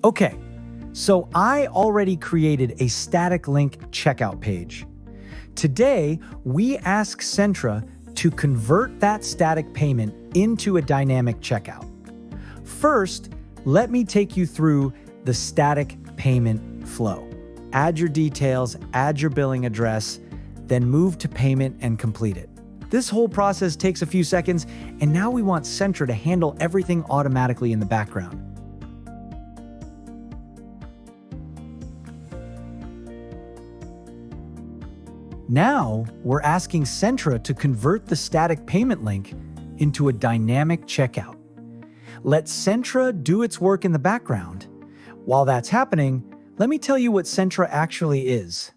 Okay, so I already created a static link checkout page. Today, we ask Sentra to convert that static payment into a dynamic checkout. First, let me take you through the static payment flow. Add your details, add your billing address, then move to payment and complete it. This whole process takes a few seconds, and now we want Sentra to handle everything automatically in the background. Now, we're asking Sentra to convert the static payment link into a dynamic checkout. Let Sentra do its work in the background. While that's happening, let me tell you what Sentra actually is.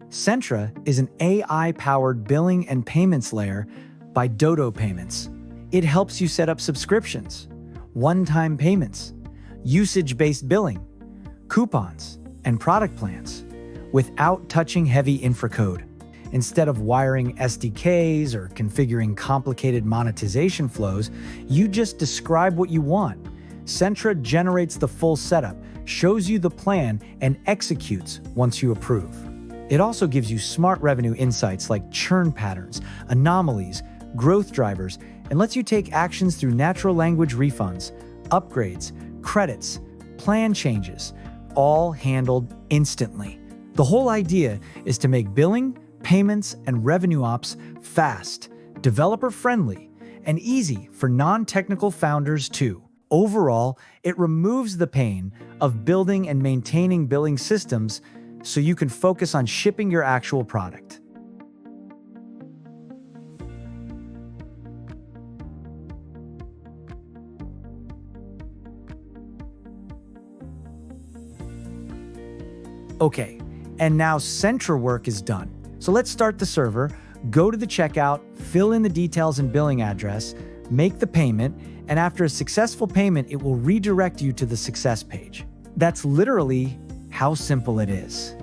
Sentra is an AI-powered billing and payments layer by Dodo Payments. It helps you set up subscriptions, one-time payments, usage-based billing, coupons, and product plans without touching heavy infracode. Instead of wiring SDKs or configuring complicated monetization flows, you just describe what you want. Sentra generates the full setup, shows you the plan, and executes once you approve. It also gives you smart revenue insights like churn patterns, anomalies, growth drivers, and lets you take actions through natural language refunds, upgrades, credits, plan changes, all handled instantly. The whole idea is to make billing, payments, and revenue ops fast, developer-friendly, and easy for non-technical founders too. Overall, it removes the pain of building and maintaining billing systems so you can focus on shipping your actual product. Okay, and now Sentra work is done. So let's start the server, go to the checkout, fill in the details and billing address, make the payment, and after a successful payment, it will redirect you to the success page. That's literally how simple it is.